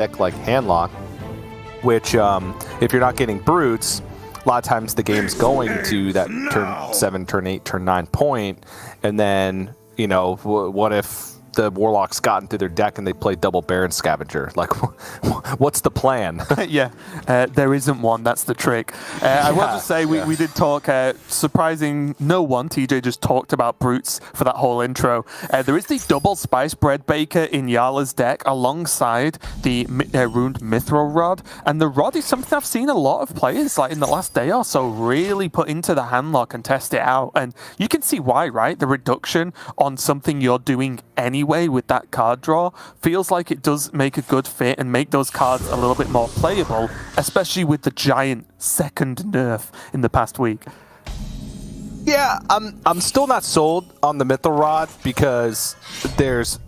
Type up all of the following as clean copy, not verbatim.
deck like handlock, which if you're not getting brutes, a lot of times the game's going to that turn 7, turn 8, turn 9 point, and then, you know, what if the Warlocks got into their deck and they played double Baron Scavenger? Like, what's the plan? Yeah, there isn't one. That's the trick. I will just say we did talk, surprising no one, TJ just talked about brutes for that whole intro. There is the double spice bread baker in Jarla's deck alongside the ruined mithril rod, and the rod is something I've seen a lot of players like in the last day or so really put into the handlock and test it out, and you can see why, right? The reduction on something you're doing anyway with that card draw feels like it does make a good fit and make those cards a little bit more playable, especially with the giant second nerf in the past week. Yeah, I'm still not sold on the Mithril Rod because there's,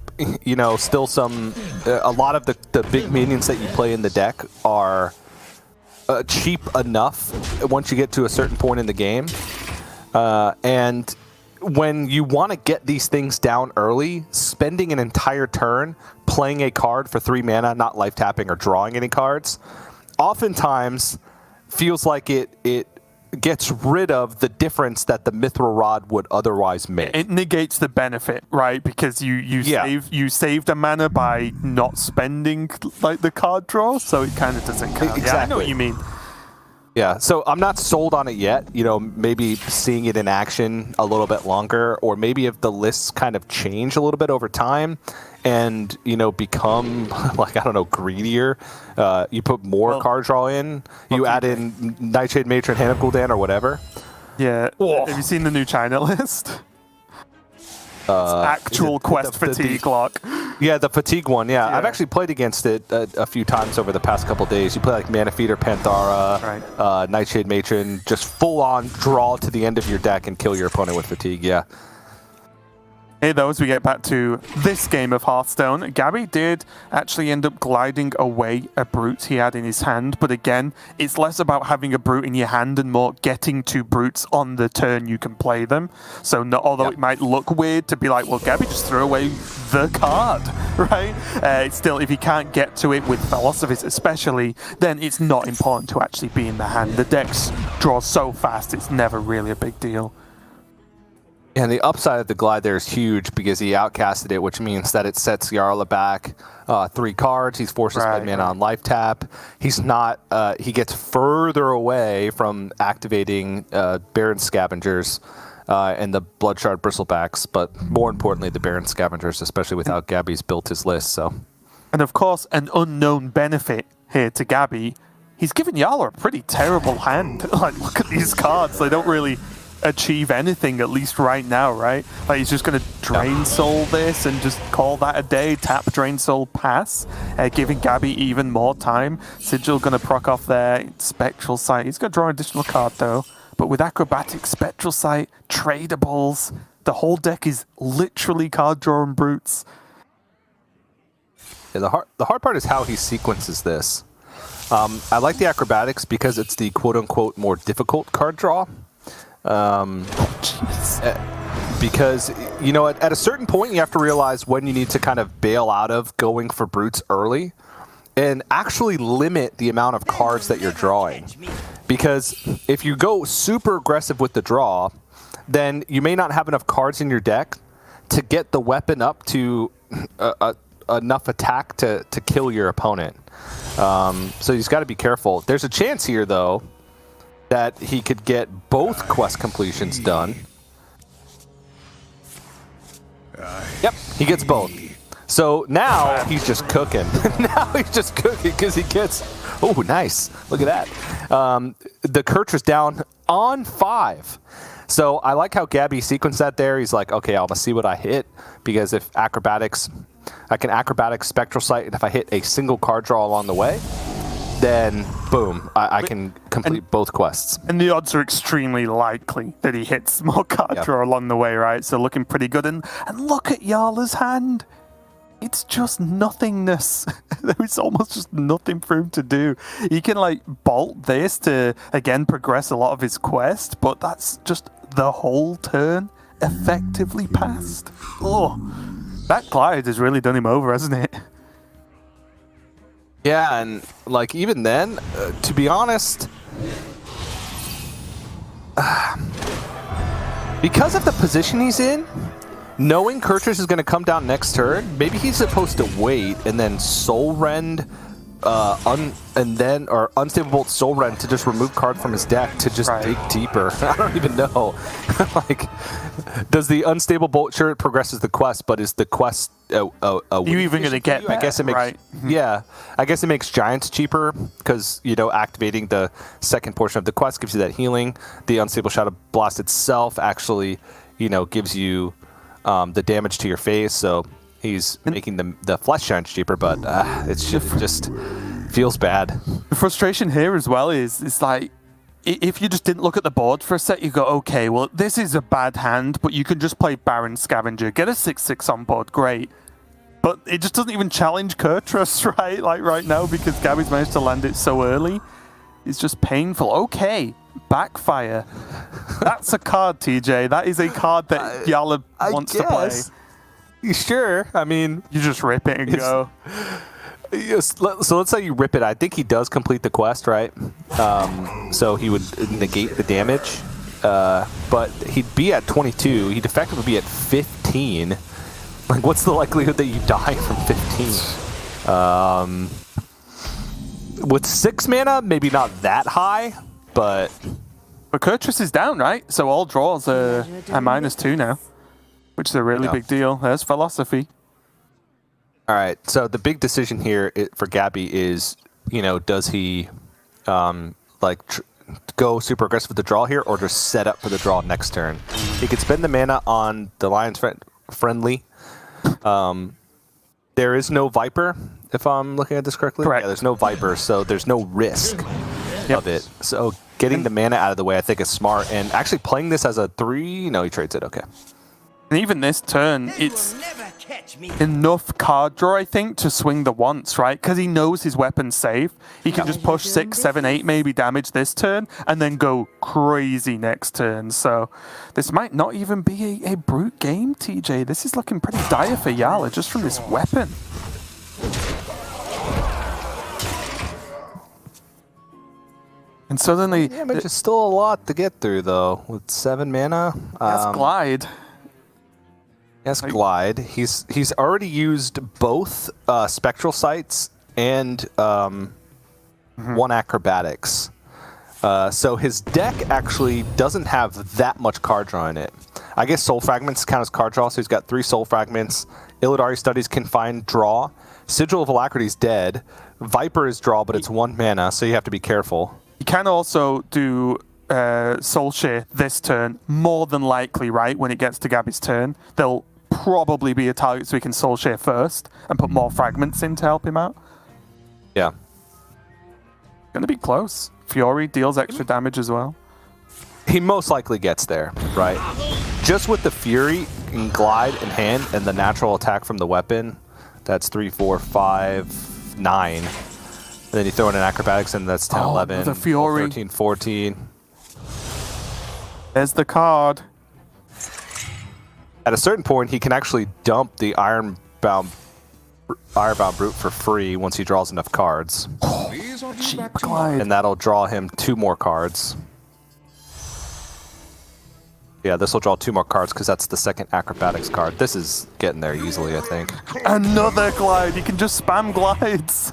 you know, still some a lot of the big minions that you play in the deck are cheap enough once you get to a certain point in the game, and when you want to get these things down early, spending an entire turn playing a card for 3 mana, not life tapping or drawing any cards, oftentimes feels like it gets rid of the difference that the Mithril Rod would otherwise make. It negates the benefit, right? Because you saved a mana by not spending like the card draw, so it kind of doesn't count. Exactly. Yeah, I know what you mean. Yeah, so I'm not sold on it yet. You know, maybe seeing it in action a little bit longer, or maybe if the lists kind of change a little bit over time and, you know, become, like, I don't know, greedier. You put more card draw in, you add in Nightshade Matron, Hand of Gul'dan, or whatever. Yeah. Oh. Have you seen the new China list? It's actual quest fatigue lock. Yeah, the fatigue one. Yeah, I've actually played against it a few times over the past couple days. You play like Mana Feeder, Panthara, Nightshade Matron, just full on draw to the end of your deck and kill your opponent with fatigue. Yeah. Hey, though, as we get back to this game of Hearthstone, Gabby did actually end up gliding away a brute he had in his hand, but again, it's less about having a brute in your hand and more getting to brutes on the turn you can play them. So although it might look weird to be like, well, Gabby just threw away the card, right? It's still, if you can't get to it with Philosophies especially, then it's not important to actually be in the hand. The decks draw so fast, it's never really a big deal. And the upside of the glide there is huge because he outcasted it, which means that it sets Jarla back 3 cards. He's forced to spend mana on life tap. He's not. He gets further away from activating Baron Scavengers and the Bloodshard Bristlebacks, but more importantly, the Baron Scavengers, especially with how Gabby's built his list. So, and of course, an unknown benefit here to Gabby. He's given Jarla a pretty terrible hand. Like, look at these cards; they don't really achieve anything, at least right now, right? Like, he's just going to Drain Soul this and just call that a day. Tap Drain Soul, pass, giving Gabby even more time. Sigil going to proc off there. Spectral Sight. He's going to draw an additional card though. But with Acrobatic, Spectral Sight, tradables, the whole deck is literally card drawing brutes. Yeah, the hard part is how he sequences this. I like the Acrobatics because it's the quote-unquote more difficult card draw. Because, you know, at a certain point you have to realize when you need to kind of bail out of going for brutes early and actually limit the amount of cards that you're drawing. Because if you go super aggressive with the draw, then you may not have enough cards in your deck to get the weapon up to enough attack to kill your opponent. So he's got to be careful. There's a chance here, though, that he could get both quest completions done. Yep, he gets both. So now he's just cooking. Now he's just cooking because he gets... Oh, nice. Look at that. The Kurtra's down on 5. So I like how Gabby sequenced that there. He's like, okay, I'm going to see what I hit, because if Acrobatics... I can Acrobatics, Spectral Sight, and if I hit a single card draw along the way, then boom, I can complete both quests. And the odds are extremely likely that he hits more card draw along the way, right? So looking pretty good. And look at Jarla's hand. It's just nothingness. There's almost just nothing for him to do. He can like bolt this to, again, progress a lot of his quest, but that's just the whole turn effectively passed. Oh, that glide has really done him over, hasn't it? Yeah, and like even then, to be honest, because of the position he's in, knowing Kurtrus is going to come down next turn, maybe he's supposed to wait and then Soul Rend, or Unstable Bolt Soul Rend to just remove card from his deck to just dig deeper. I don't even know. Like, does the Unstable Bolt, sure, it progresses the quest, but is the quest you even going to get I guess it makes yeah. I guess it makes Giants cheaper because activating the second portion of the quest gives you that healing. The Unstable Shadow Blast itself actually gives you the damage to your face, so he's making the flesh giants cheaper, but it just feels bad. The frustration here as well is it's like, if you just didn't look at the board for a sec, you go, okay, well, this is a bad hand, but you can just play Baron Scavenger, get a 6/6 on board, great. But it just doesn't even challenge Kurtrus, right? Like right now, because Gabby's managed to land it so early. It's just painful. Okay, Backfire. That's a card, TJ. That is a card that Jarla wants to play. Sure. I mean, you just rip it and go. Yes. So let's say you rip it. I think he does complete the quest, right? So he would negate the damage. But he'd be at 22. He'd effectively be at 15. Like, what's the likelihood that you die from 15? With 6 mana, maybe not that high, but Kurtrus is down, right? So all draws are -2 now, which is a really big deal. There's philosophy. All right. So the big decision here for Gabby is, does he go super aggressive with the draw here, or just set up for the draw next turn? He could spend the mana on the Lion's friendly. There is no Viper, if I'm looking at this correctly. Correct. Yeah, there's no Viper, so there's no risk of it. So getting the mana out of the way, I think, is smart. And actually playing this as a 3, no, he trades it. Okay. And even this turn, it's enough card draw, I think, to swing the once, right? Because he knows his weapon's safe. He can just push 6, 7, 8, maybe damage this turn, and then go crazy next turn. So this might not even be a brute game, TJ. This is looking pretty dire for Jarla just from this weapon. And suddenly... Yeah, but there's still a lot to get through, though, with 7 mana. That's Glide. Yes, Glide. He's already used both Spectral Sights and 1 Acrobatics. So his deck actually doesn't have that much card draw in it. I guess Soul Fragments count as card draw, so he's got 3 Soul Fragments. Illidari Studies can find draw. Sigil of Alacrity is dead. Viper is draw, but it's 1 mana, so you have to be careful. You can also do Soul Share this turn, more than likely, right? When it gets to Gabby's turn, they'll probably be a target so we can Soul Share first and put more fragments in to help him out. Yeah. Gonna be close. Fury deals extra damage as well. He most likely gets there, right? Just with the Fury and Glide in hand and the natural attack from the weapon, that's 3, 4, 5, 9. And then you throw in an Acrobatics and that's 10, 11, the Fury. 13, 14. There's the card. At a certain point, he can actually dump the Ironbound Brute for free once he draws enough cards. Cheap Glide. And that'll draw him 2 more cards. Yeah, this will draw 2 more cards because that's the second Acrobatics card. This is getting there easily, I think. Another Glide. You can just spam glides.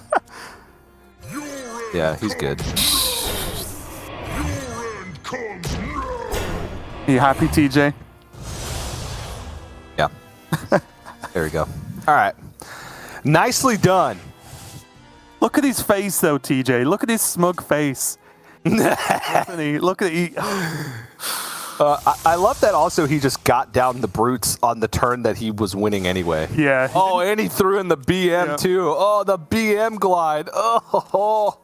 Yeah, he's good. Are you happy, TJ? Yeah. There we go. All right. Nicely done. Look at his face, though, TJ. Look at his smug face. Look at he. I love that also he just got down the brutes on the turn that he was winning anyway. Yeah. Oh, and he threw in the BM too. Oh, the BM glide. Oh.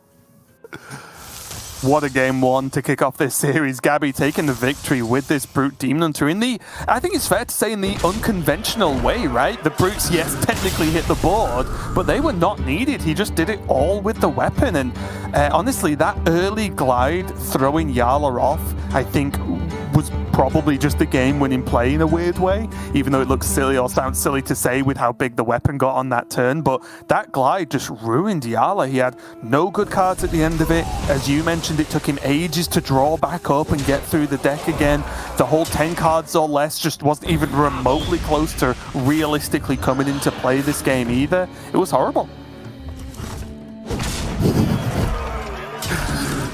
What a game 1 to kick off this series. Gabby taking the victory with this Brute Demon Hunter in the, I think it's fair to say, in the unconventional way, right? The Brutes, yes, technically hit the board, but they were not needed. He just did it all with the weapon. And honestly, that early glide throwing Jarla off, I think, was probably just a game-winning play in a weird way, even though it looks silly or sounds silly to say with how big the weapon got on that turn. But that glide just ruined Jarla. He had no good cards at the end of it. As you mentioned, it took him ages to draw back up and get through the deck again. The whole 10 cards or less just wasn't even remotely close to realistically coming into play this game either. It was horrible.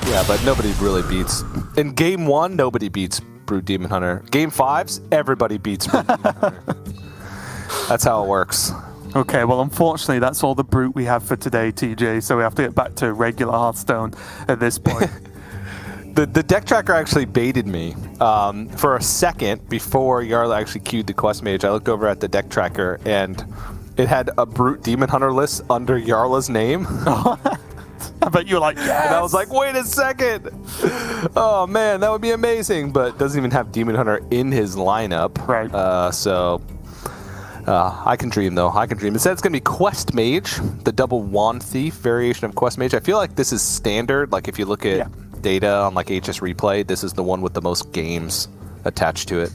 Yeah, but nobody really beats. In game 1, nobody beats Brute Demon Hunter. Game 5s, everybody beats Brute Demon Hunter. That's how it works. Okay, well, unfortunately, that's all the Brute we have for today, TJ, so we have to get back to regular Hearthstone at this point. The deck tracker actually baited me. For a second, before Jarla actually queued the quest mage, I looked over at the deck tracker, and it had a Brute Demon Hunter list under Jarla's name. I bet you were like, yes! And I was like, wait a second! Oh man, that would be amazing, but doesn't even have Demon Hunter in his lineup. Right. I can dream, though. I can dream. It said it's going to be Quest Mage, the double Wand Thief variation of Quest Mage. I feel like this is standard. Like, if you look at data on, like, HS Replay, this is the one with the most games attached to it.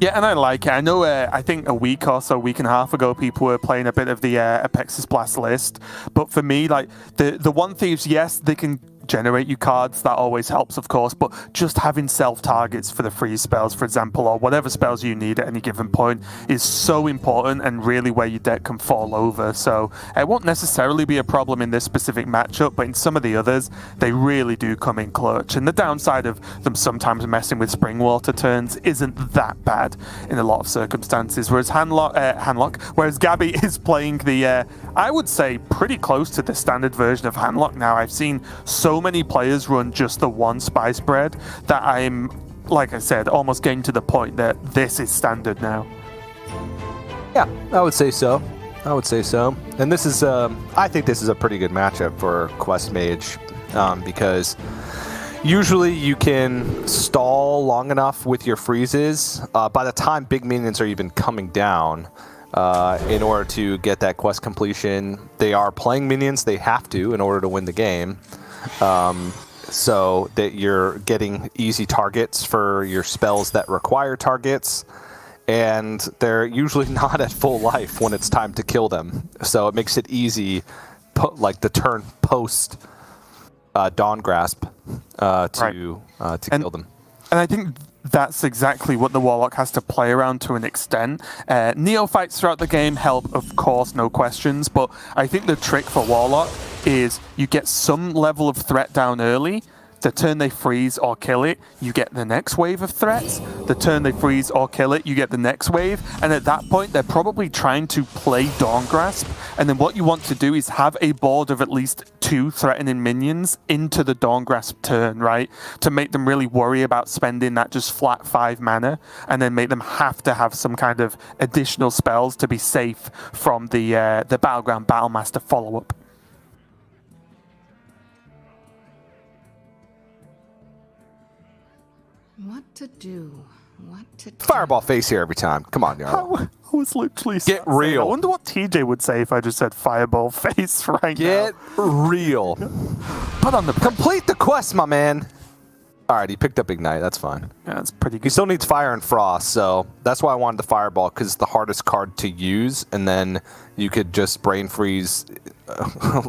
Yeah, and I like it. I know, I think a week and a half ago, people were playing a bit of the Apexis Blast list. But for me, like, the Wand Thieves, yes, they can generate you cards. That always helps, of course. But just having self-targets for the freeze spells, for example, or whatever spells you need at any given point is so important and really where your deck can fall over. So it won't necessarily be a problem in this specific matchup, but in some of the others, they really do come in clutch. And the downside of them sometimes messing with Springwater turns isn't that bad in a lot of circumstances. Whereas whereas Gabby is playing the, I would say, pretty close to the standard version of handlock now. I've seen so many players run just the one spice bread that I'm, like I said, almost getting to the point that this is standard now. Yeah, I would say so. And this is, I think this is a pretty good matchup for Quest Mage because usually you can stall long enough with your freezes by the time big minions are even coming down in order to get that quest completion. They are playing minions, they have to in order to win the game. So that you're getting easy targets for your spells that require targets, and they're usually not at full life when it's time to kill them. So it makes it easy, like the turn post Dawn Grasp to kill them. And I think that's exactly what the Warlock has to play around to an extent. Neophytes throughout the game help, of course, no questions, but I think the trick for Warlock is you get some level of threat down early. The turn they freeze or kill it, you get the next wave of threats. The turn they freeze or kill it, you get the next wave. And at that point, they're probably trying to play Dawn Grasp. And then what you want to do is have a board of at least 2 threatening minions into the Dawn Grasp turn, right? To make them really worry about spending that just flat 5 mana, and then make them have to have some kind of additional spells to be safe from the Battleground Battlemaster follow-up. What to do? Fireball face here every time. Come on, Jarla. I was literally Get real. I wonder what TJ would say if I just said fireball face right now. Get real. Put on the complete the quest, my man. All right, he picked up Ignite. That's fine. Yeah, that's pretty good. He still needs Fire and Frost, so that's why I wanted the Fireball, because it's the hardest card to use, and then you could just Brain Freeze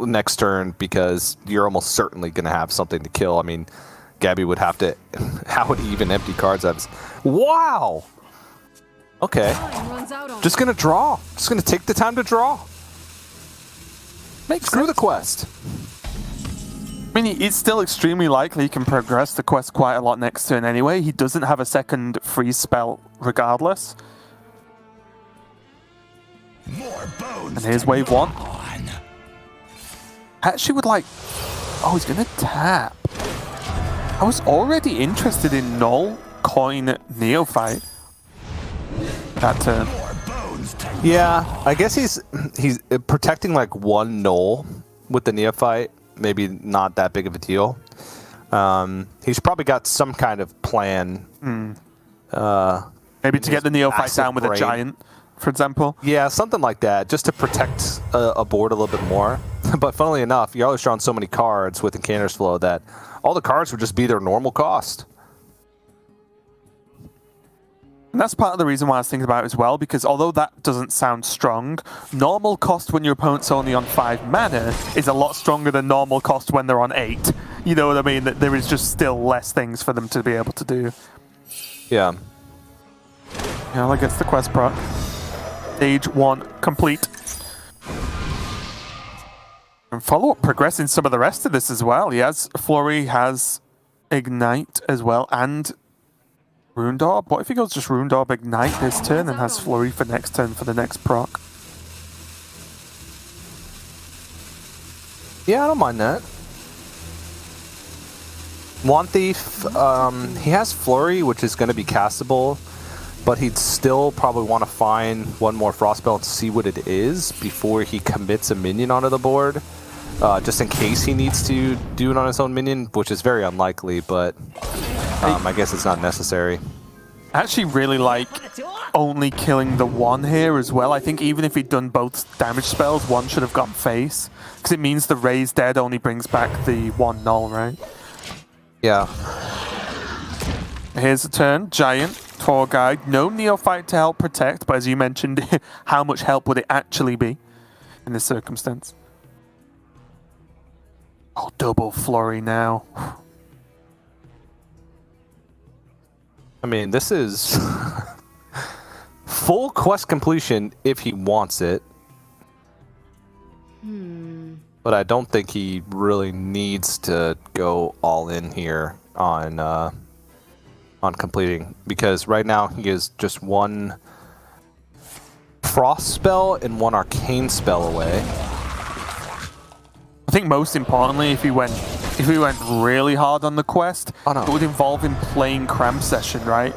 next turn because you're almost certainly going to have something to kill. I mean, Gabby would have to... How would he even empty cards out of his... Wow! Okay. Just going to draw. Just going to take the time to draw. Screw the quest. I mean, it's still extremely likely he can progress the quest quite a lot next turn anyway. He doesn't have a second freeze spell regardless. And here's wave 1. I actually would like... Oh, he's going to tap. I was already interested in Null, Coin, Neophyte that turn. Yeah, I guess he's protecting like one Null with the Neophyte. Maybe not that big of a deal. He's probably got some kind of plan. Maybe to get the Neophyte down with a Giant, for example. Yeah, something like that, just to protect a board a little bit more. But funnily enough, you're always drawing so many cards with Incanter's Flow that all the cards would just be their normal cost. And that's part of the reason why I was thinking about it as well, because although that doesn't sound strong, normal cost when your opponent's only on 5 mana is a lot stronger than normal cost when they're on 8. You know what I mean? That there is just still less things for them to be able to do. Yeah. Jarla gets the quest proc. Stage 1 complete. And follow-up progressing some of the rest of this as well. He has Flurry, has Ignite as well, and Rune Orb. What if he goes just Rune Orb Ignite this turn and has Flurry for next turn for the next proc? Yeah, I don't mind that. Wand Thief, he has Flurry, which is going to be castable, but he'd still probably want to find one more Frostspell and see what it is before he commits a minion onto the board, just in case he needs to do it on his own minion, which is very unlikely, but I guess it's not necessary. I actually really like only killing the one here as well. I think even if he'd done both damage spells, one should have gone face, because it means the Raise Dead only brings back the one null, right? Yeah. Here's a turn. Giant, Tour Guide. No Neophyte to help protect, but as you mentioned, how much help would it actually be in this circumstance? Oh, double Flurry now. I mean, this is full quest completion if he wants it. But I don't think he really needs to go all in here on completing, because right now he is just one Frost spell and one Arcane spell away. I think most importantly, if he went really hard on the quest, no. it would involve him playing Cramp Session, right?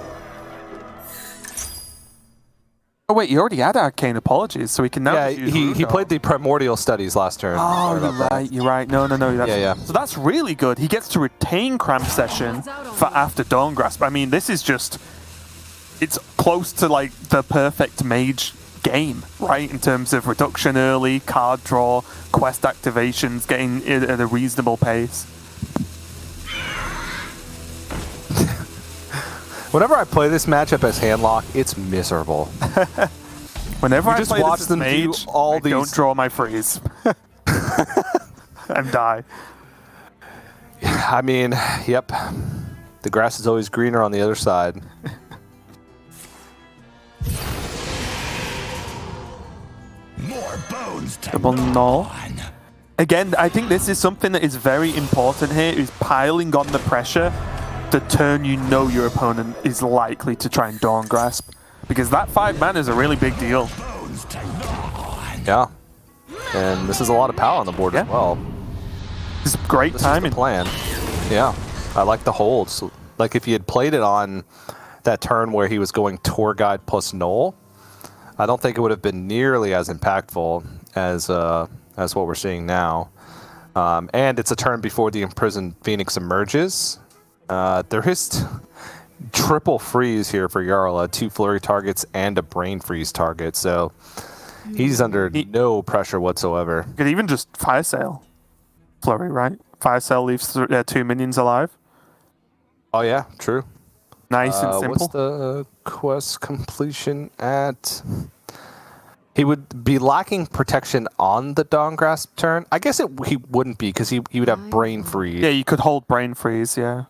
Oh wait, he already had Arcane Apologies, so he can now. Yeah, he played the Primordial Studies last turn. Oh, you're right. No. Yeah. So that's really good. He gets to retain Cramp Session for after Dawn Grasp. I mean, this is just, it's close to like the perfect mage game, right? In terms of reduction early, card draw, quest activations, getting it at a reasonable pace. Whenever I play this matchup as handlock, it's miserable. Whenever I just play watch this as them mage, do all these. don't draw my freeze and die. I mean, yep. The grass is always greener on the other side. More bones to Double null. Again, I think this is something that is very important here, is piling on the pressure the turn you know your opponent is likely to try and Dawn Grasp. Because that 5 mana is a really big deal. Yeah. And this is a lot of power on the board as well. It's great timing. This is the plan. Yeah. I like the holds. Like if he had played it on that turn where he was going Tour Guide plus Null, I don't think it would have been nearly as impactful as what we're seeing now. And it's a turn before the Imprisoned Phoenix emerges. There is triple freeze here for Jarla, 2 Flurry targets and a Brain Freeze target, so he's under no pressure whatsoever. You could even just Fire Sale Flurry, right? Fire Sale leaves 2 minions alive. Oh yeah, true. Nice and simple. What's the quest completion at? He would be lacking protection on the Dawn Grasp turn. I guess he wouldn't be, because he would have Brain Freeze. Yeah, you could hold Brain Freeze, yeah.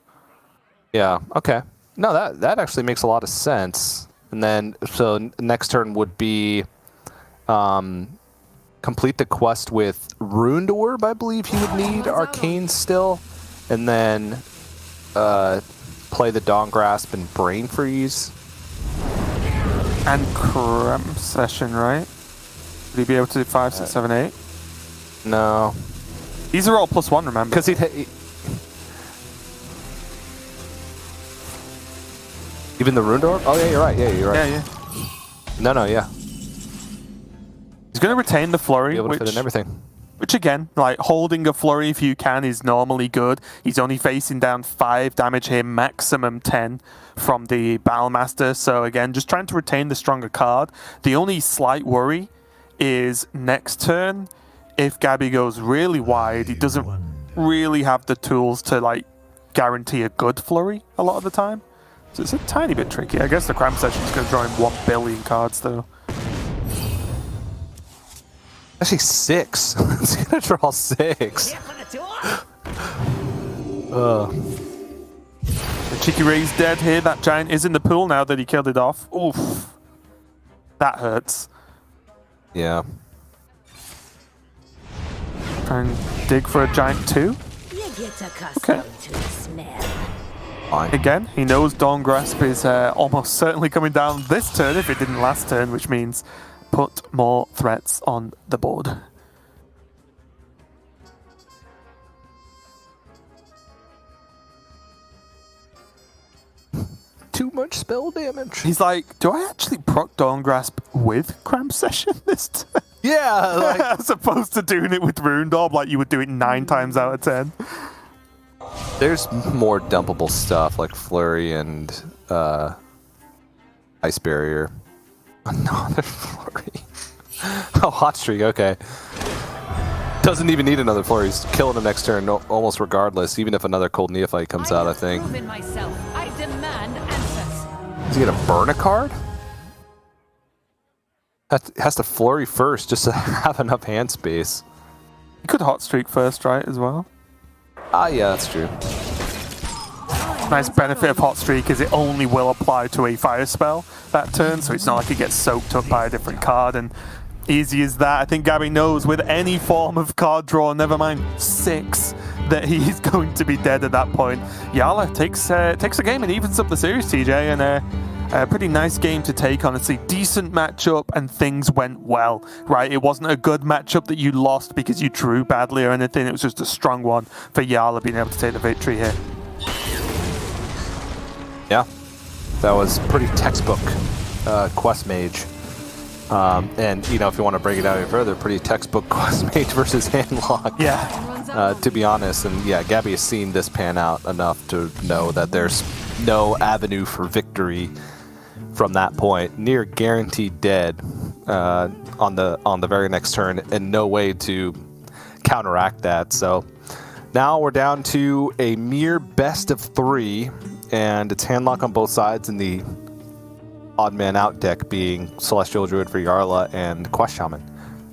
Yeah, okay. No, that actually makes a lot of sense. And then, so next turn would be complete the quest with Rune Orb, I believe he would need Arcane still. And then play the Dawn Grasp and Brain Freeze. And Cramp Session, right? Would he be able to do 5, 6, 7, 8? No. These are all +1, remember? Because he'd... Even the Rune Orb? Oh, yeah, you're right. Yeah, you're right. Yeah. No, yeah. He's going to retain the Flurry, Be able to fit in everything. Which again, like holding a Flurry if you can is normally good. He's only facing down 5 damage here, maximum 10 from the Battlemaster. So again, just trying to retain the stronger card. The only slight worry is next turn, if Gabby goes really wide, he doesn't really have the tools to like guarantee a good Flurry a lot of the time. So it's a tiny bit tricky. I guess the cram session is going to draw him 1 billion cards, though. Actually, 6. It's gonna draw 6. The Cheeky Ray's dead here. That giant is in the pool now that he killed it off. Oof. That hurts. Yeah. Try and dig for a giant too. You get accustomed to the smell. Fine. Again, he knows Dawn Grasp is almost certainly coming down this turn if it didn't last turn, which means put more threats on the board. Too much spell damage. He's like, do I actually proc Dawn Grasp with Cram Session this turn? Yeah, like, As opposed to doing it with Rune Orb like you would do it 9 times out of 10. there's more dumpable stuff like Flurry and Ice Barrier. Another Flurry. Oh, Hot Streak, okay. Doesn't even need another Flurry. He's killing him next turn almost regardless, even if another Cold Neophyte comes out, I think. Proven myself. I demand answers. Is he gonna burn a card? Has to Flurry first just to have enough hand space. You could Hot Streak first, right, as well? Ah, yeah, that's true. Nice benefit of Hot Streak is it only will apply to a fire spell that turn, so it's not like it gets soaked up by a different card, and easy as that. I think Gabby knows with any form of card draw, never mind 6, that he's going to be dead at that point. Jarla takes a game and evens up the series, TJ, and a pretty nice game to take, honestly. Decent matchup, and things went well, right? It wasn't a good matchup that you lost because you drew badly or anything. It was just a strong one for Jarla being able to take the victory here. Yeah, that was pretty textbook quest mage. And, you know, if you want to break it out even further, pretty textbook quest mage versus handlock. Yeah. To be honest, and yeah, Gabby has seen this pan out enough to know that there's no avenue for victory from that point. Near guaranteed dead on the very next turn, and no way to counteract that. So now we're down to a mere best of 3, and it's handlock on both sides, and the odd man out deck being Celestial Druid for Jarla and Quest Shaman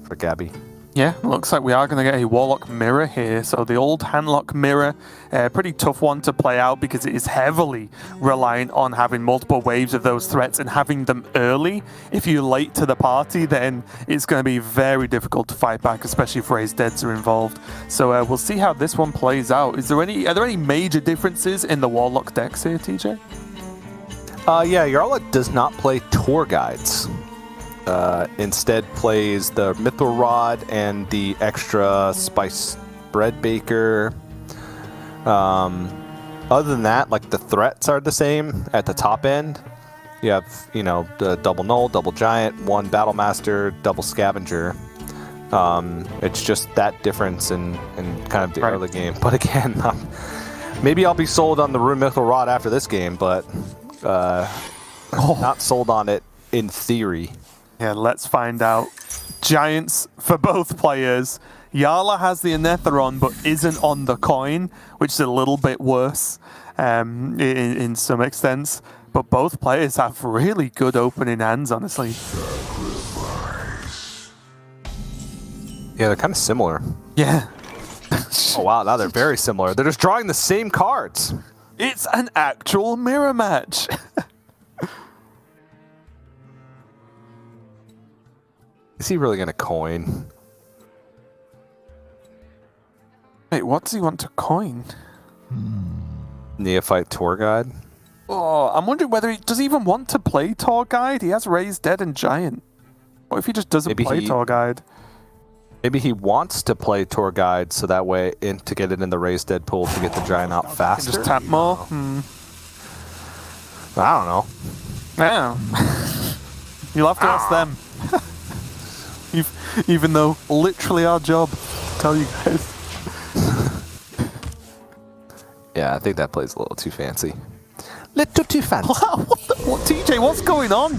for Gabby. Yeah, looks like we are going to get a Warlock mirror here. So the old handlock mirror, pretty tough one to play out because it is heavily reliant on having multiple waves of those threats and having them early. If you're late to the party, then it's going to be very difficult to fight back, especially if Raised Deads are involved. So we'll see how this one plays out. Are there any major differences in the Warlock decks here, TJ? Yeah, Jarla does not play tour guides. Instead plays the Mithril Rod and the extra Spice Bread Baker. Other than that, like, the threats are the same at the top end. You have, you know, the double Null, double Giant, 1 Battle Master, double Scavenger. It's just that difference in kind of the early game. But again, maybe I'll be sold on the Rune Mithril Rod after this game, but not sold on it in theory. Yeah, let's find out. Giants for both players. Jarla has the Anetheron but isn't on the coin, which is a little bit worse in some extents. But both players have really good opening hands, honestly. Yeah, they're kind of similar. Yeah. Oh wow, now they're very similar. They're just drawing the same cards. It's an actual mirror match. Is he really going to coin? Wait, what does he want to coin? Neophyte Tour Guide? Oh, I'm wondering whether does he even want to play Tour Guide? He has Raised Dead and Giant. What if he just doesn't play Tour Guide? Maybe he wants to play Tour Guide so that way to get it in the Raised Dead pool to get the Giant out faster. Just tap more? I don't know. Yeah. You'll have to ask them. Even though literally our job to tell you guys. Yeah, I think that plays a little too fancy. Little too fancy. Wow, what TJ, what's going on?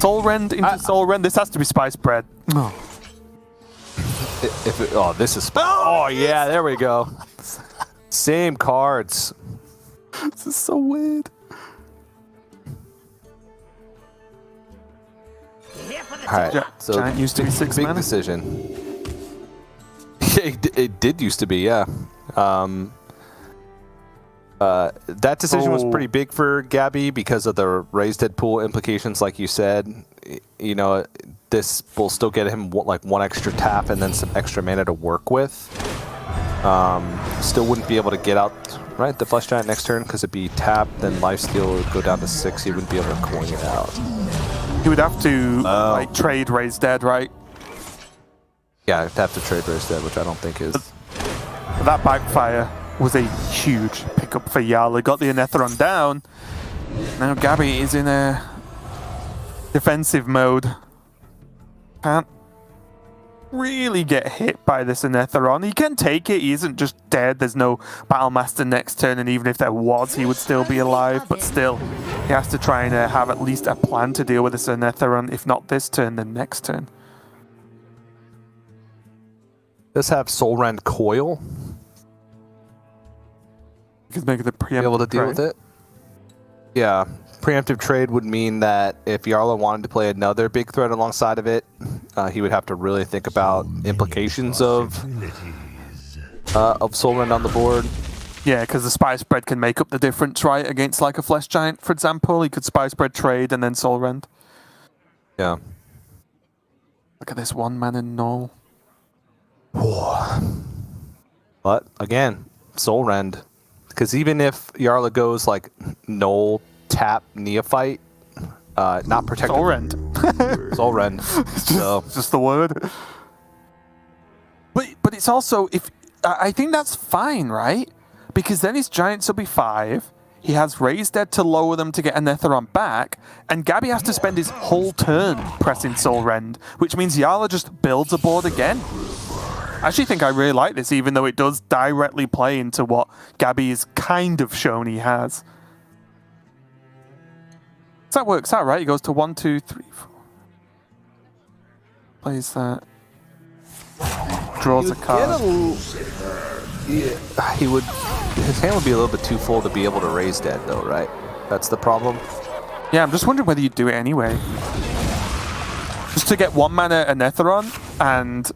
Soul Rend into Soul Rend. This has to be Spice Bread. Oh. This is... Oh, yeah, there we go. Same cards. This is so weird. All right, so Giant used to be 6 big mana. decision. It did used to be, yeah. That decision was pretty big for Gabby because of the raised dead pool implications, like you said. You know, this will still get him like 1 extra tap and then some extra mana to work with. Still wouldn't be able to get out the Flesh Giant next turn because it'd be tapped, then lifesteal would go down to 6. He wouldn't be able to coin it out. He would have to like trade raised dead, right? Yeah, I'd have to trade raised dead, which I don't think is. That backfire was a huge pickup for Jarla. Got the Anetheron down. Now Gabby is in a defensive mode. Can't really get hit by this Anetheron. He can take it. He isn't just dead. There's no Battlemaster next turn, and even if there was, he would still be alive. But still, he has to try and have at least a plan to deal with this Anetheron. If not this turn, then next turn. Does have Soul Rend Coil. You could make the preemptive Be able to deal with it. Yeah, preemptive trade would mean that if Jarla wanted to play another big threat alongside of it, he would have to really think about implications of Soul Rend on the board. Yeah, because the Spice Spread can make up the difference, right? Against like a Flesh Giant, for example. He could Spice Spread trade and then Soul Rend. Yeah. Look at this 1 mana null. But again, Soul Rend. Because even if Jarla goes like null, tap, Neophyte, not protected. Soul Rend. Soul Rend. So. Just the word. But it's also, if I think that's fine, right? Because then his Giants will be 5. He has Raised Dead to lower them to get Anetheron back, and Gabby has to spend his whole turn pressing Soul Rend, which means Jarla just builds a board again. I actually think I really like this, even though it does directly play into what Gabby is kind of shown he has. So that works out, right? He goes to 1, 2, 3, 4. Plays that. Draws a card. He would. His hand would be a little bit too full to be able to raise dead, though, right? That's the problem. Yeah, I'm just wondering whether you'd do it anyway. Just to get 1 mana Anetheron and,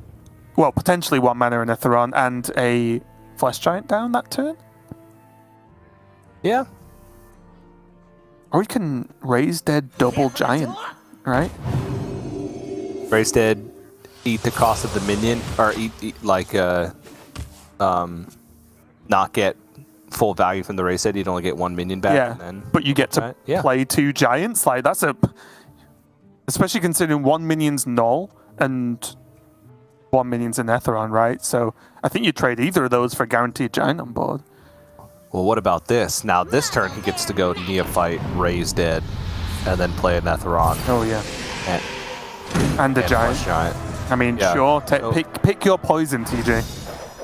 well, potentially 1 mana Anetheron and a Flesh Giant down that turn? Yeah. Or we can raise dead double Giant, right? Raise dead, eat the cost of the minion, or eat like not get full value from the raise dead. You'd only get 1 minion back. Yeah, and then, but you get to play 2 Giants. Like that's especially considering 1 minion's null and 1 minion's Anetheron, right? So I think you trade either of those for guaranteed Giant on board. Well, what about this? Now this turn he gets to go Neophyte, raise dead, and then play Anetheron. Oh yeah, and a Giant. Giant. I mean, Yeah. sure. Pick your poison, TJ.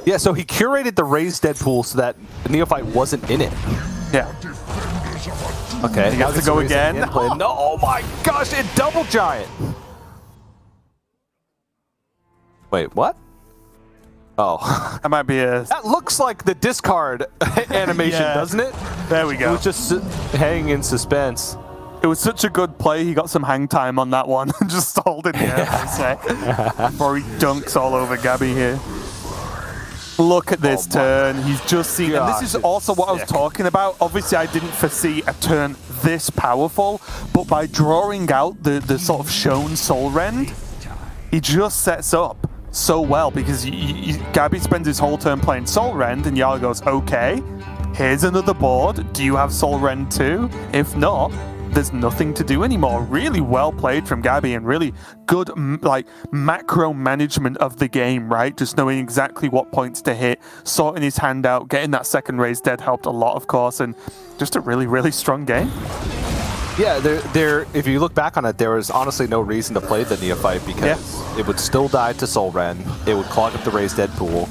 Yeah, so he curated the raised dead pool so that the Neophyte wasn't in it. Yeah. Okay. He gets to go again. No, oh my gosh, it double Giant. Wait, what? Oh. That might be a... That looks like the discard animation, Yeah. doesn't it? There we It go. was just hanging in suspense. It was such a good play. He got some hang time on that one and just stalled in the air for a sec before he dunks all over Gabby here. Look at this turn. He's just seen... And this is also what I was talking about. Obviously, I didn't foresee a turn this powerful, but by drawing out the sort of shown Soul Rend, he just sets up so well because Gabby spends his whole turn playing Soul Rend, and Jarla goes, okay, here's another board. Do you have Soul Rend too? If not, there's nothing to do anymore. Really well played from Gabby and really good like macro management of the game, right? Just knowing exactly what points to hit, sorting his hand out, getting that second raise dead helped a lot, of course, and just a really, really strong game. Yeah, there. If you look back on it, there was honestly no reason to play the Neophyte because it would still die to Soul Rend. It would clog up the raised dead pool.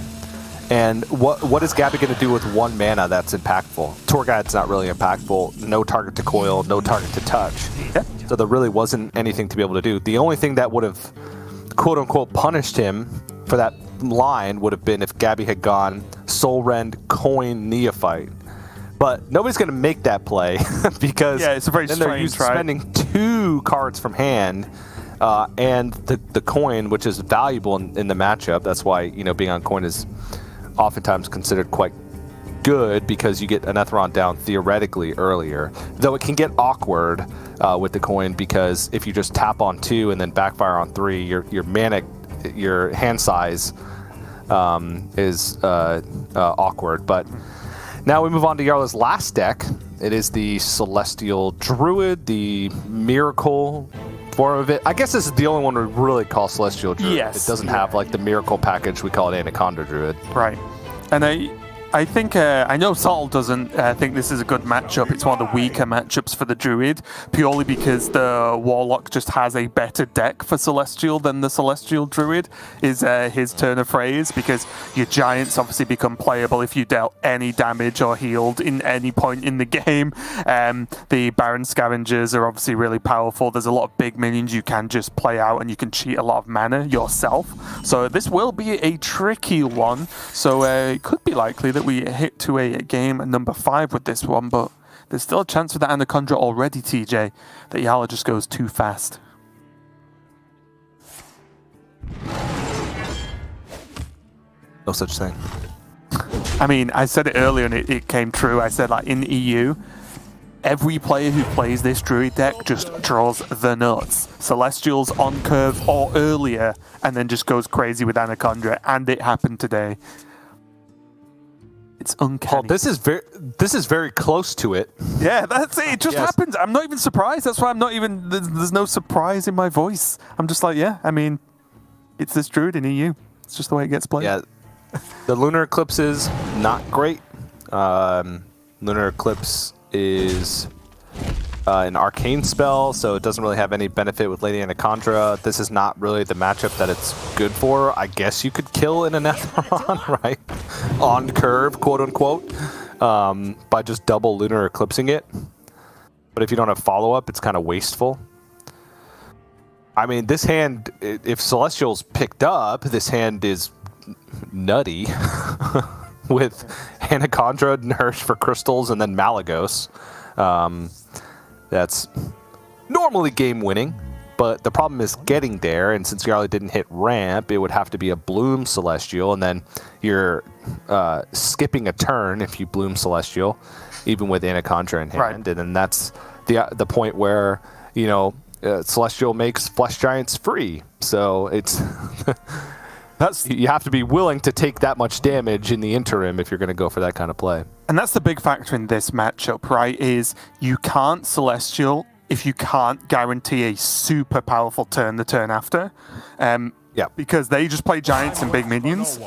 And what is Gabby going to do with 1 mana that's impactful? Tour Guide's not really impactful. No target to coil, no target to touch. Yeah. So there really wasn't anything to be able to do. The only thing that would have, quote-unquote, punished him for that line would have been if Gabby had gone Soul Rend, coin, Neophyte. But nobody's going to make that play because it's a very then they're strange, right? spending 2 cards from hand and the coin, which is valuable in the matchup. That's why, you know, being on coin is oftentimes considered quite good, because you get an Etheron down theoretically earlier. Though it can get awkward with the coin, because if you just tap on 2 and then backfire on 3, your hand size is awkward. But now we move on to Jarla's last deck. It is the Celestial Druid, the Miracle form of it. I guess this is the only one we really call Celestial Druid. Yes. It doesn't have like the Miracle package. We call it Anaconda Druid. Right. And I think, I know Sol doesn't think this is a good matchup. It's one of the weaker matchups for the Druid, purely because the Warlock just has a better deck for Celestial than the Celestial Druid, is his turn of phrase, because your Giants obviously become playable if you dealt any damage or healed in any point in the game. The Baron Scavengers are obviously really powerful. There's a lot of big minions you can just play out, and you can cheat a lot of mana yourself. So this will be a tricky one. So it could be likely that we hit to a game number 5 with this one, but there's still a chance with that Anaconda already, TJ, that Jarla just goes too fast. No such thing. I mean, I said it earlier and it came true. I said, like, in EU, every player who plays this Druid deck just draws the nuts. Celestials on curve or earlier, and then just goes crazy with Anaconda, and it happened today. It's uncanny. Well, this is very close to it. Yeah, that's it. It just happens. I'm not even surprised. That's why I'm not even... There's no surprise in my voice. I'm just like, yeah, I mean, it's this Druid in EU. It's just the way it gets played. Yeah, the Lunar Eclipse is not great. Lunar Eclipse is an arcane spell, so it doesn't really have any benefit with Lady Anaconda. This is not really the matchup that it's good for. I guess you could kill in an Etheron, right? On curve, quote unquote, by just double Lunar Eclipsing it. But if you don't have follow-up, it's kind of wasteful. I mean, this hand, if Celestial's picked up, this hand is nutty with Anaconda, Nourish for Crystals, and then Malagos. That's normally game-winning, but the problem is getting there, and since Jarla didn't hit ramp, it would have to be a Bloom Celestial, and then you're skipping a turn if you Bloom Celestial, even with Anaconda in hand, right. And then that's the point where, you know, Celestial makes Flesh Giants free, so it's... You have to be willing to take that much damage in the interim if you're going to go for that kind of play. And that's the big factor in this matchup, right? Is you can't Celestial if you can't guarantee a super powerful turn the turn after. Yeah. Because they just play Giants and big minions.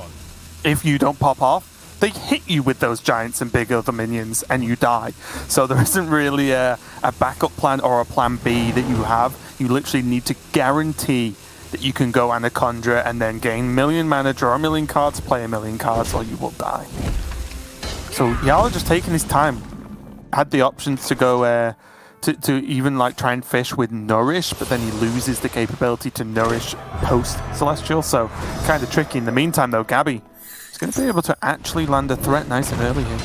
If you don't pop off, they hit you with those Giants and big other minions and you die. So there isn't really a backup plan or a plan B that you have. You literally need to guarantee that you can go Anaconda and then gain 1 million mana, draw 1 million cards, play 1 million cards, or you will die. So Jarla just taking his time. Had the options to go to even like try and fish with Nourish, but then he loses the capability to Nourish post Celestial, so kind of tricky. In the meantime though, Gabby is going to be able to actually land a threat nice and early here.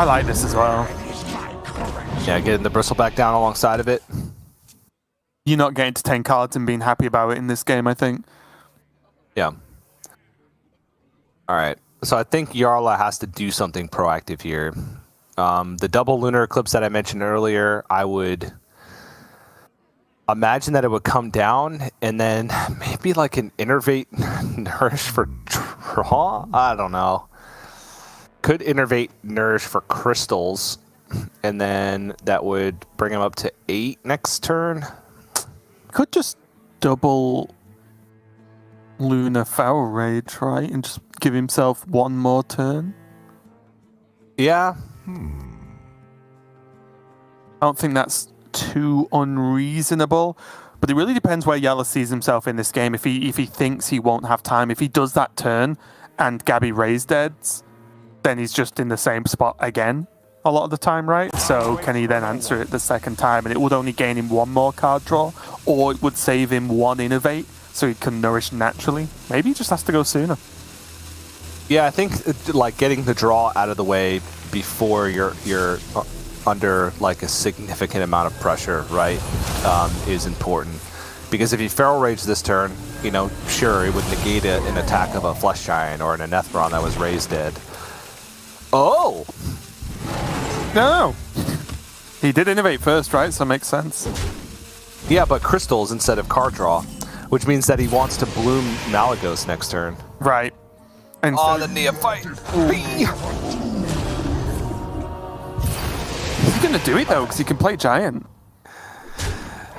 I like this as well. Yeah, getting the Bristleback down alongside of it. You're not getting to 10 cards and being happy about it in this game, I think. Yeah. All right. So I think Jarla has to do something proactive here. The double Lunar Eclipse that I mentioned earlier, I would imagine that it would come down and then maybe like an Innervate Nourish for draw? I don't know. Could Innervate Nourish for Crystals, and then that would bring him up to 8 next turn. Could just double Lunar Foul Rage, right? And just give himself one more turn. Yeah. I don't think that's too unreasonable. But it really depends where Jarla sees himself in this game. If he thinks he won't have time, if he does that turn and Gabby raised deads, then he's just in the same spot again a lot of the time, right? So can he then answer it the second time? And it would only gain him one more card draw, or it would save him one Innervate so he can Nourish naturally. Maybe he just has to go sooner. Yeah, I think like getting the draw out of the way before your under like a significant amount of pressure, right, is important. Because if you Feral Rage this turn, you know, sure, it would negate an attack of a Flesh Giant or an Anethron that was raised dead. Oh! No! He did innovate first, right? So it makes sense. Yeah, but crystals instead of card draw, which means that he wants to bloom Malagos next turn. Right. And Oh, the Neophyte! He's going to do it, though, because he can play Giant.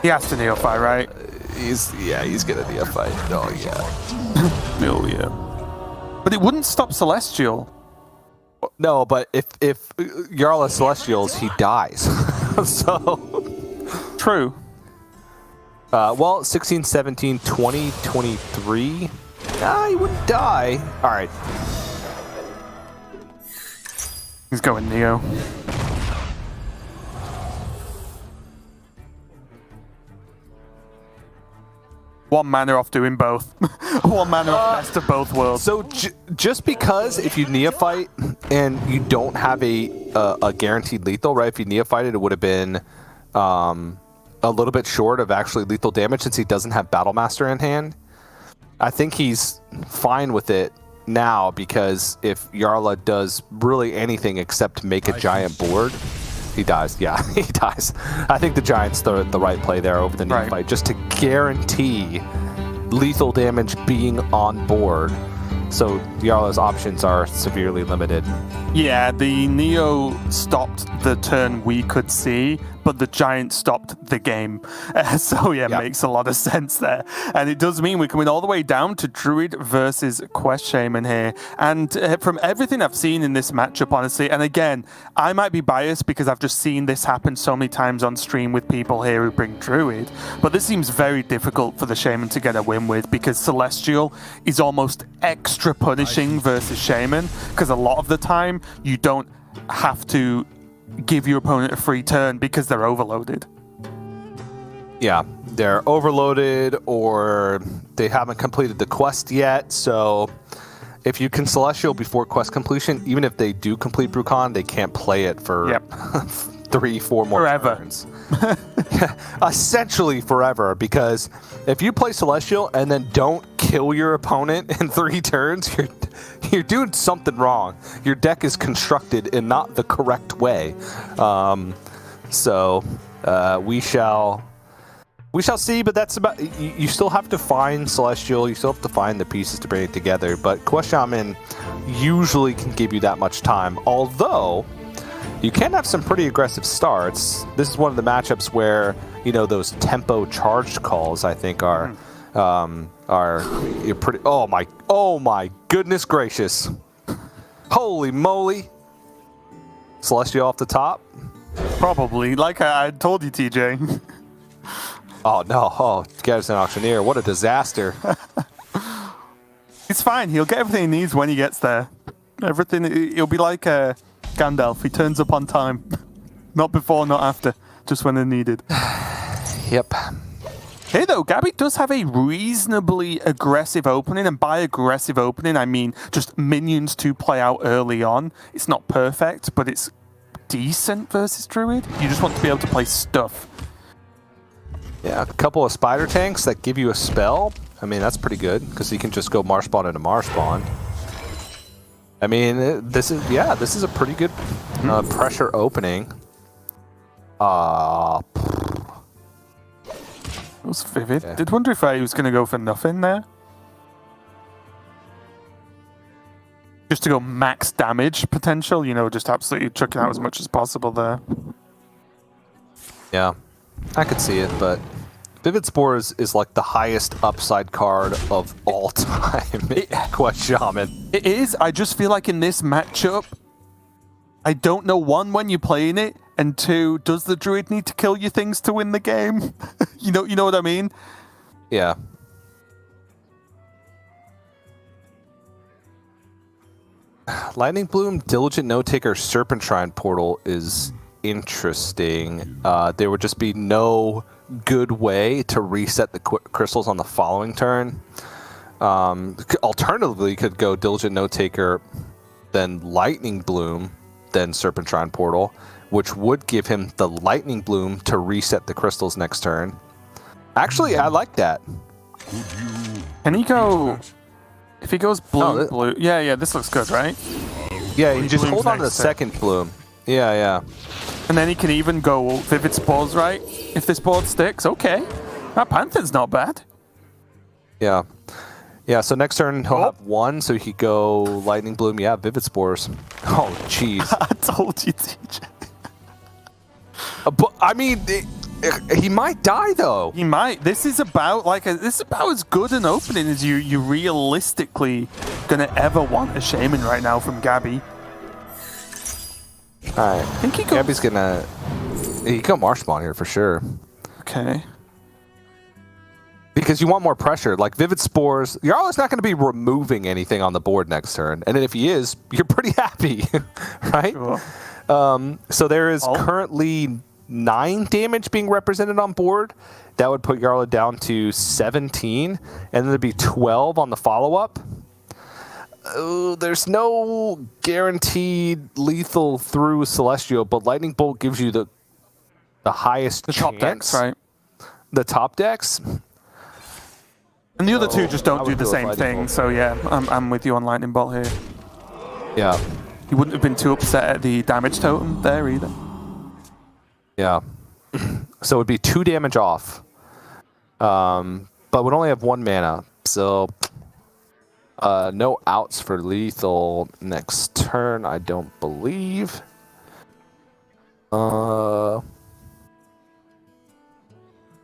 He has to Neophyte, right? He's gonna Neophyte. Oh, yeah. Oh, yeah. But it wouldn't stop Celestial. No, but if Jarla Celestials, he dies. So... True. Well, 16, 17, 20, 23. He wouldn't die. All right. He's going Neo. One mana off doing both. One mana off best of both worlds. So just because if you Neophyte and you don't have a guaranteed lethal, right? If you Neophyted, it would have been a little bit short of actually lethal damage since he doesn't have Battlemaster in hand. I think he's fine with it now because if Jarla does really anything except make a giant board, he dies. Yeah, he dies. I think the Giant's the right play there over the Neophyte, right, just to guarantee lethal damage being on board. So Jarla's options are severely limited. Yeah, the Neo stopped the turn we could see, but the Giant stopped the game. So yeah, yep. Makes a lot of sense there. And it does mean we're coming all the way down to Druid versus Quest Shaman here. And from everything I've seen in this matchup, honestly, and again, I might be biased because I've just seen this happen so many times on stream with people here who bring Druid, but this seems very difficult for the Shaman to get a win with because Celestial is almost extra punishing versus Shaman because a lot of the time you don't have to give your opponent a free turn because they're overloaded. Yeah, they're overloaded or they haven't completed the quest yet. So if you can Celestial before quest completion, even if they do complete Brucon, they can't play it for 3-4 more forever. Turns. Essentially forever, because if you play Celestial and then don't kill your opponent in 3 turns, you're doing something wrong. Your deck is constructed in not the correct way. So we shall see, but that's about... You still have to find Celestial, you still have to find the pieces to bring it together, but Quest Shaman usually can give you that much time, although you can have some pretty aggressive starts. This is one of the matchups where, you know, those tempo charged calls, I think, are pretty... Oh my goodness gracious. Holy moly. Celestial off the top? Probably. Like I told you, TJ. Oh no, Gaby's an auctioneer. What a disaster. It's fine. He'll get everything he needs when he gets there. Everything, he'll be like Gandalf. He turns up on time. Not before, not after. Just when they're needed. Yep. Hey though, Gabby does have a reasonably aggressive opening, and by aggressive opening I mean just minions to play out early on. It's not perfect, but it's decent versus Druid. You just want to be able to play stuff. Yeah, a couple of spider tanks that give you a spell. I mean, that's pretty good, because you can just go Marshpawn into Marshpawn. I mean, this is a pretty good pressure opening. It was vivid. Yeah. Did wonder if I was going to go for nothing there. Just to go max damage potential, you know, just absolutely chucking out as much as possible there. Yeah, I could see it, but Vivid Spores is like the highest upside card of all time in Quest Shaman. It is. I just feel like in this matchup, I don't know, one, when you're playing it, and two, does the Druid need to kill your things to win the game? you know what I mean? Yeah. Lightning Bloom, Diligent Note Taker, Serpentine Portal is interesting. There would just be no good way to reset the crystals on the following turn. Alternatively, you could go Diligent Note Taker, then Lightning Bloom, then Serpentine Portal, which would give him the Lightning Bloom to reset the crystals next turn. Actually, I like that. Can he go... If he goes blue, blue... Yeah, this looks good, right? Yeah, you just blooms hold on to the next turn. second bloom. Yeah. And then he can even go Vivid Spores, right? If this board sticks, okay. That Panther's not bad. Yeah. Yeah, so next turn he'll have 1, so he could go Lightning Bloom. Yeah, Vivid Spores. Oh, jeez. I told you, TJ. But, I mean, he might die, though. He might. This is about as good an opening as you realistically gonna ever want a shaman right now from Gabby. Alright. I think he goes... Gabby's gonna... He can go Marsh Spawn here for sure. Okay. Because you want more pressure. Like Vivid Spores, Jarla's not going to be removing anything on the board next turn. And then if he is, you're pretty happy, right? Sure. So there is currently 9 damage being represented on board. That would put Jarla down to 17. And then there'd be 12 on the follow-up. There's no guaranteed lethal through Celestial, but Lightning Bolt gives you the highest chance. Top decks, right? The top decks. And the other two just don't do the go same thing, Bolt. so yeah, I'm with you on Lightning Bolt here. Yeah. He wouldn't have been too upset at the damage totem there either. Yeah. So it would be 2 damage off. But would only have 1 mana. So no outs for lethal next turn, I don't believe.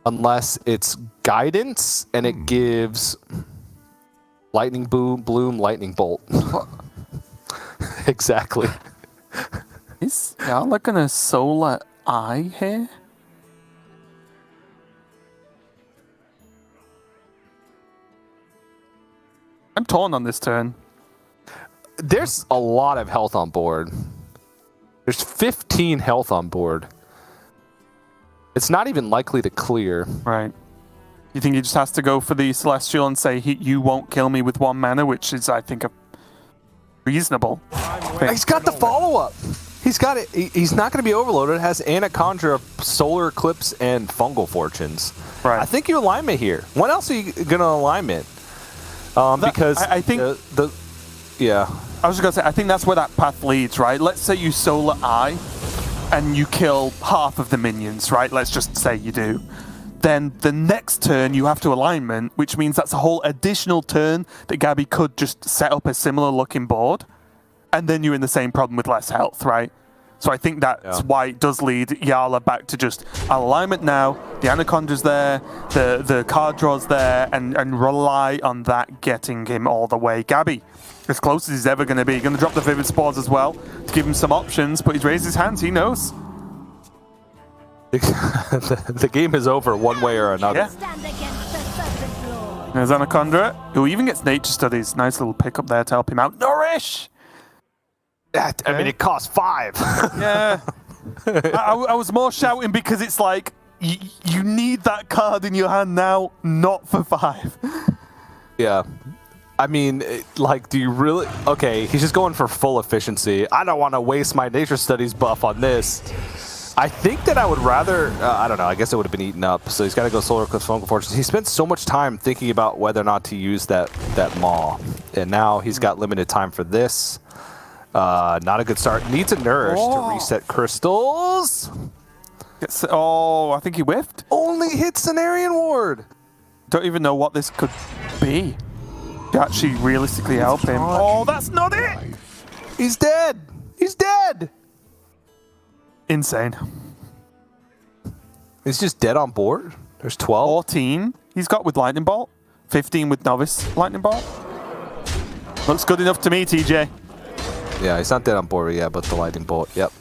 Unless it's guidance and it gives Lightning Bloom, Lightning Bolt. Exactly. Is Jarla gonna Solar Eye here? I'm torn on this turn. There's a lot of health on board. There's 15 health on board. It's not even likely to clear. Right. You think he just has to go for the Celestial and say, you won't kill me with 1 mana, which is, I think, a reasonable thing. He's got the follow-up. He's got it. He's not going to be overloaded. It has Anaconda, Solar Eclipse, and Fungal Fortunes. Right. I think you alignment here. When else are you going to alignment? Because I think... yeah. I was just going to say, I think that's where that path leads, right? Let's say you Solar Eye and you kill half of the minions, right? Let's just say you do. Then the next turn you have to alignment, which means that's a whole additional turn that Gabby could just set up a similar looking board, and then you're in the same problem with less health, right? So I think that's why it does lead Jarla back to just alignment now, the Anaconda's there, the card draw's there, and rely on that getting him all the way. Gabby, as close as he's ever going to be. Going to drop the Vivid Spores as well to give him some options, but he's raised his hands, he knows. The game is over one way or another. Yeah. Stand against the serpent lord. There's Anaconda, who even gets Nature Studies. Nice little pickup there to help him out. Nourish! I mean, it costs 5. Yeah. I was more shouting because it's like, you need that card in your hand now, not for 5. Yeah. I mean, like, do you really... Okay, he's just going for full efficiency. I don't want to waste my Nature Studies buff on this. I think that I would rather... I don't know, I guess it would have been eaten up. So he's got to go Solar Eclipse, Fungal Fortunes. He spent so much time thinking about whether or not to use that Maw. And now he's got limited time for this. Not a good start. Needs a Nourish to reset crystals. I think he whiffed. Only hit Cenarian Ward. Don't even know what this could be to actually realistically help him. Oh, that's not it! He's dead. He's dead. Insane. He's just dead on board. There's 12. 14 he's got with Lightning Bolt. 15 with Novice Lightning Bolt. Looks good enough to me, TJ. Yeah, he's not dead on board yet, but the Lightning Bolt, yep.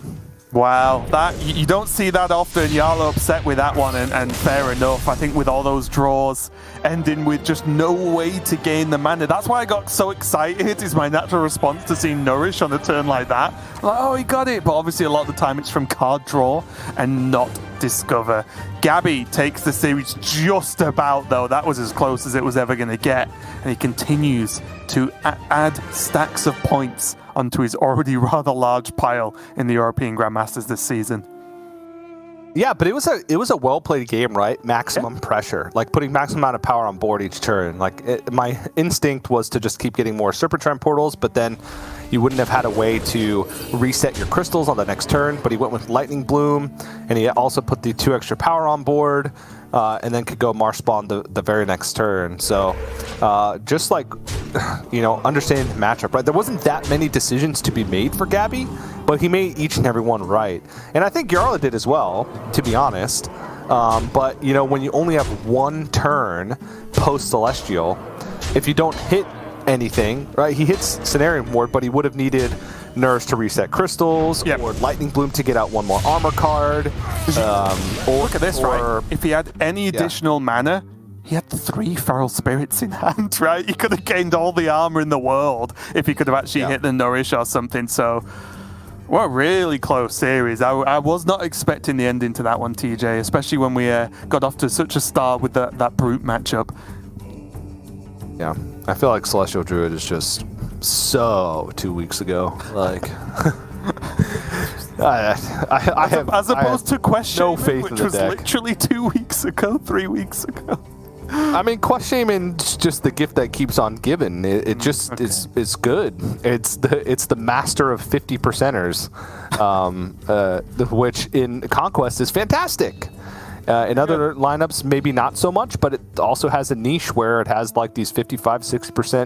Wow, that you don't see that often. Jarla upset with that one, and fair enough. I think with all those draws ending with just no way to gain the mana. That's why I got so excited, is my natural response to seeing Nourish on a turn like that. Like, oh, he got it. But obviously a lot of the time it's from card draw and not discover. Gabby takes the series just about, though. That was as close as it was ever going to get. And he continues to add stacks of points onto his already rather large pile in the European Grandmasters this season. Yeah, but it was a well played game, right? Maximum pressure, like putting maximum amount of power on board each turn. Like my instinct was to just keep getting more Serpentine portals, but then you wouldn't have had a way to reset your crystals on the next turn. But he went with Lightning Bloom, and he also put the 2 extra power on board, and then could go Marsh Spawn the very next turn. So just like understanding the matchup, right? There wasn't that many decisions to be made for Gabby, but he made each and every one right. And I think Jarla did as well, to be honest. But, when you only have 1 turn post-Celestial, if you don't hit anything, right? He hits Cenarian Ward, but he would have needed Nurse to reset crystals, or Lightning Bloom to get out 1 more armor card. Look at this, right? If he had any additional mana, he had 3 Feral Spirits in hand, right? He could have gained all the armor in the world if he could have actually hit the Nourish or something. So, what a really close series. I was not expecting the ending to that one, TJ, especially when we got off to such a start with that Brute matchup. Yeah, I feel like Celestial Druid is just so 2 weeks ago. Like, I have, as opposed to Quest no Shaman, faith which in the was deck. literally 2 weeks ago, 3 weeks ago. I mean, Quest Shaman's just the gift that keeps on giving. It just is good. It's the master of 50%ers, which in Conquest is fantastic. In other lineups, maybe not so much, but it also has a niche where it has like these 55, 60%